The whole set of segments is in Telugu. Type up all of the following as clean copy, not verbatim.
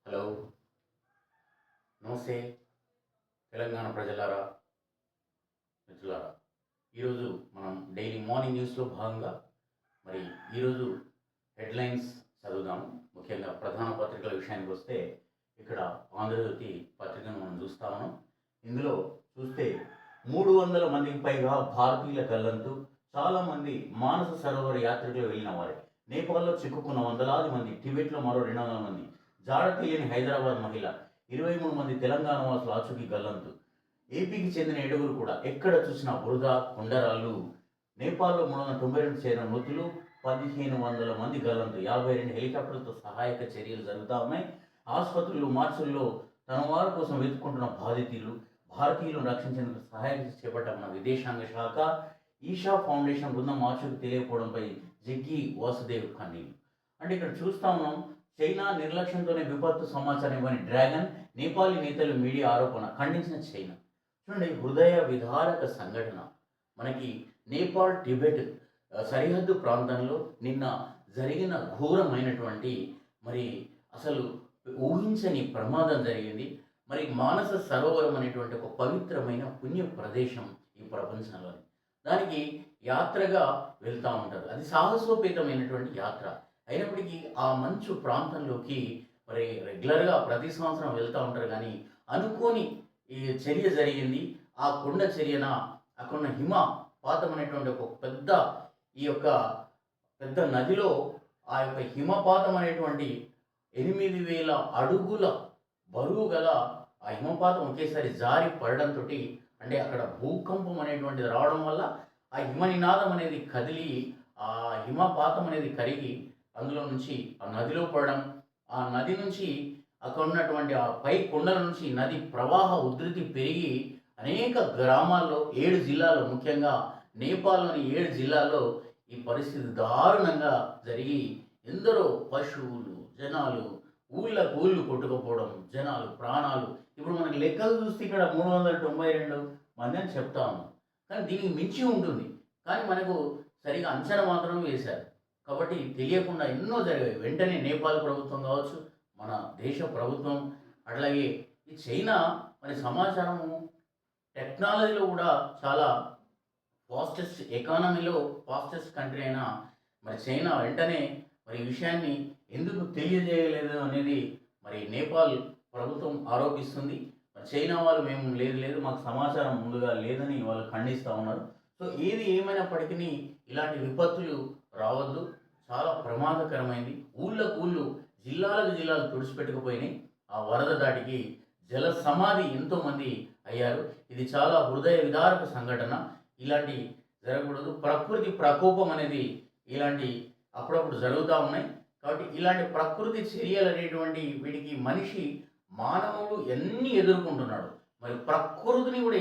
హలో, నమస్తే తెలంగాణ ప్రజలారా, మిత్రులారా. ఈరోజు మనం డైలీ మార్నింగ్ న్యూస్లో భాగంగా మరి ఈరోజు హెడ్లైన్స్ చదువుదాము. ముఖ్యంగా ప్రధాన పత్రికల విషయానికి వస్తే ఇక్కడ ఆంధ్రజ్యోతి పత్రికను మనం చూస్తా ఉన్నాం. ఇందులో చూస్తే 300 మందికి పైగా భారతీయుల గల్లంతు. చాలామంది మానస సరోవర యాత్రికులు వెళ్ళిన వారే. నేపాల్లో చిక్కుకున్న వందలాది మంది, టిబెట్లో మరో 200 మంది, జాడ తెలియని హైదరాబాద్ మహిళ, 23 మంది తెలంగాణ వాసులు ఆచూకీ గల్లంతు. ఏపీకి చెందిన 7 కూడా ఎక్కడ చూసినా బురద, కొండరాళ్ళు. నేపాల్లో 392 చేరిన మృతులు, 1500 మంది గల్లంతు. 52 హెలికాప్టర్లతో సహాయక చర్యలు జరుగుతూ ఉన్నాయి. ఆసుపత్రులు, మార్చుల్లో తన వారి కోసం వెతుక్కుంటున్న బాధితులు. భారతీయులను రక్షించేందుకు సహాయం చేపట్టమన్న విదేశాంగ శాఖ. ఈషా ఫౌండేషన్ బృందం ఆచూకీ తెలియకపోవడంపై జగ్గి వాసుదేవ్ కన్నీరు. అంటే ఇక్కడ చూస్తా ఉన్నాం, చైనా నిర్లక్ష్యంతోనే విపత్తు సమాచారం ఇవ్వని డ్రాగన్. నేపాలీ నేతలు మీడియా ఆరోపణ ఖండించిన చైనా. చూడండి, హృదయ విదారక సంఘటన. మనకి నేపాల్ టిబెట్ సరిహద్దు ప్రాంతంలో నిన్న జరిగిన ఘోరమైనటువంటి మరి అసలు ఊహించని ప్రమాదం జరిగింది. మరి మానస సరోవరం అనేటువంటి ఒక పవిత్రమైన పుణ్య ప్రదేశం ఈ ప్రపంచంలోని. దానికి యాత్రగా వెళ్తూ ఉంటారు. అది సాహసోపేతమైనటువంటి యాత్ర అయినప్పటికీ ఆ మంచు ప్రాంతంలోకి మరి రెగ్యులర్గా ప్రతి సంవత్సరం వెళ్తూ ఉంటారు. కానీ అనుకోని ఈ చర్య జరిగింది. ఆ కొండ చర్యన అక్కడ హిమపాతం అనేటువంటి ఒక పెద్ద ఈ యొక్క పెద్ద నదిలో ఆ యొక్క హిమపాతం అనేటువంటి 8000 అడుగుల బరువు గల ఆ హిమపాతం ఒకేసారి జారి పడడంతో, అంటే అక్కడ భూకంపం అనేటువంటిది రావడం వల్ల ఆ హిమ నినాదం అనేది కదిలి ఆ హిమపాతం అనేది కరిగి అందులో నుంచి ఆ నదిలో పడడం, ఆ నది నుంచి అక్కడ ఉన్నటువంటి ఆ పై కొండల నుంచి నది ప్రవాహ ఉధృతి పెరిగి అనేక గ్రామాల్లో 7 జిల్లాల్లో, ముఖ్యంగా నేపాల్లోని 7 జిల్లాల్లో ఈ పరిస్థితి దారుణంగా జరిగి ఎందరో పశువులు, జనాలు ఊళ్ళు కొట్టుకుపోవడం, జనాలు ప్రాణాలు. ఇప్పుడు మనకి లెక్కలు చూస్తే ఇక్కడ 392 మంది అని చెప్తా ఉన్నాం. కానీ దీనికి మించి ఉంటుంది. కానీ మనకు సరిగా అంచనా మాత్రం వేశారు. కాబట్టి తెలియకుండా ఎన్నో జరిగాయి. వెంటనే నేపాల్ ప్రభుత్వం కావచ్చు, మన దేశ ప్రభుత్వం, అట్లాగే ఈ చైనా మరి సమాచారము టెక్నాలజీలో కూడా చాలా ఫాస్టెస్ట్, ఎకానమీలో ఫాస్టెస్ట్ కంట్రీ అయినా మరి చైనా వెంటనే మరి ఈ విషయాన్ని ఎందుకు తెలియజేయలేదు అనేది మరి నేపాల్ ప్రభుత్వం ఆరోపిస్తుంది. మరి చైనా వాళ్ళు మేము లేదు మాకు సమాచారం ముందుగా లేదని వాళ్ళు ఖండిస్తూ ఉన్నారు. సో ఏది ఏమైనప్పటికీ ఇలాంటి విపత్తులు రావద్దు, చాలా ప్రమాదకరమైంది. ఊళ్ళు జిల్లాలు తుడిచిపెట్టుకుపోయినాయి. ఆ వరద దాటికి జల సమాధి ఎంతోమంది అయ్యారు. ఇది చాలా హృదయ విదారక సంఘటన. ఇలాంటి జరగకూడదు. ప్రకృతి ప్రకోపం అనేది ఇలాంటి అప్పుడప్పుడు జరుగుతూ ఉన్నాయి. కాబట్టి ఇలాంటి ప్రకృతి చర్యలు అనేటువంటి వీటికి మానవుడు ఎన్ని ఎదుర్కొంటున్నాడు, మరి ప్రకృతిని కూడా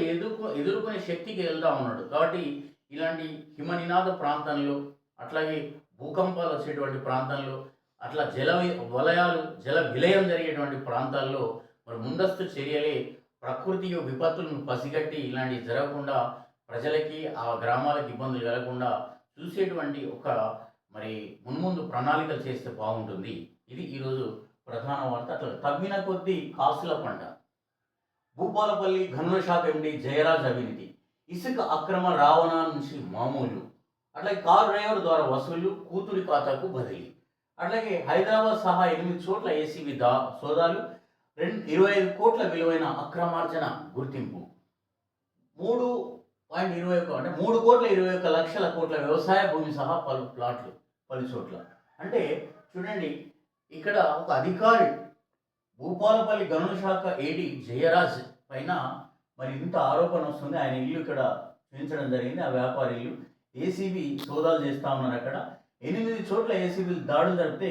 ఎదుర్కొనే శక్తికి వెళ్తూ ఉన్నాడు. కాబట్టి ఇలాంటి హిమనినాద ప్రాంతంలో, అట్లాగే భూకంపాలు వచ్చేటువంటి ప్రాంతాల్లో, అట్లా జల విలయం జరిగేటువంటి ప్రాంతాల్లో మరి ముందస్తు చర్యలే ప్రకృతి విపత్తులను పసిగట్టి ఇలాంటివి జరగకుండా ప్రజలకి, ఆ గ్రామాలకు ఇబ్బందులు కలగకుండా చూసేటువంటి ఒక మరి మున్ముందు ప్రణాళికలు చేస్తే బాగుంటుంది. ఇది ఈరోజు ప్రధాన వార్త. అట్లా తగ్గిన కొద్దీ కాసుల పంట. భూపాలపల్లి గనుల శాఖ ఎండి జయరాజ్ అవినీతి. ఇసుక అక్రమ రావణా నుంచి మామూలు. అట్లాగే కారు డ్రైవర్ ద్వారా వసూలు, కూతురి ఖాతాకు బదిలీ. అట్లాగే హైదరాబాద్ సహా 8 చోట్ల ఏసీబీ సోదాలు. 25 కోట్ల విలువైన అక్రమార్జన గుర్తింపు. 3.21 అంటే 3,21,00,00,000 కోట్ల వ్యవసాయ భూమి సహా పలు చోట్ల. అంటే చూడండి, ఇక్కడ ఒక అధికారి భూపాలపల్లి గనుల శాఖ ఏడి జయరాజ్ పైన మరి ఇంత ఆరోపణ వస్తుంది. ఆయన ఇల్లు ఇక్కడ చూపించడం జరిగింది. ఆ వ్యాపారి ఇల్లు. ఏసీబీ సోదాలు చేస్తూ ఉన్నారు. అక్కడ 8 చోట్ల ఏసీబీలు దాడులు జరిపితే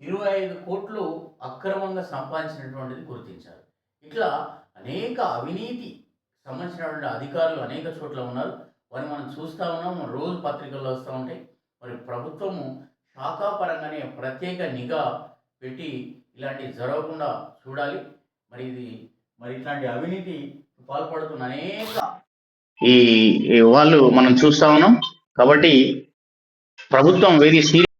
25 కోట్లు అక్రమంగా సంపాదించినటువంటిది గుర్తించారు. ఇట్లా అనేక అవినీతి సంబంధించినటువంటి అధికారులు అనేక చోట్ల ఉన్నారు. వారిని మనం చూస్తూ ఉన్నాం, రోజు పత్రికల్లో వస్తూ ఉంటాయి. మరి ప్రభుత్వము శాఖాపరంగానే ప్రత్యేక నిఘా పెట్టి ఇలాంటివి జరగకుండా చూడాలి. మరి ఇట్లాంటి అవినీతి పాల్పడుతున్న అనేక ఈ వాళ్ళు మనం చూస్తా ఉన్నాం. కాబట్టి ప్రభుత్వం వెరీ సీరియస్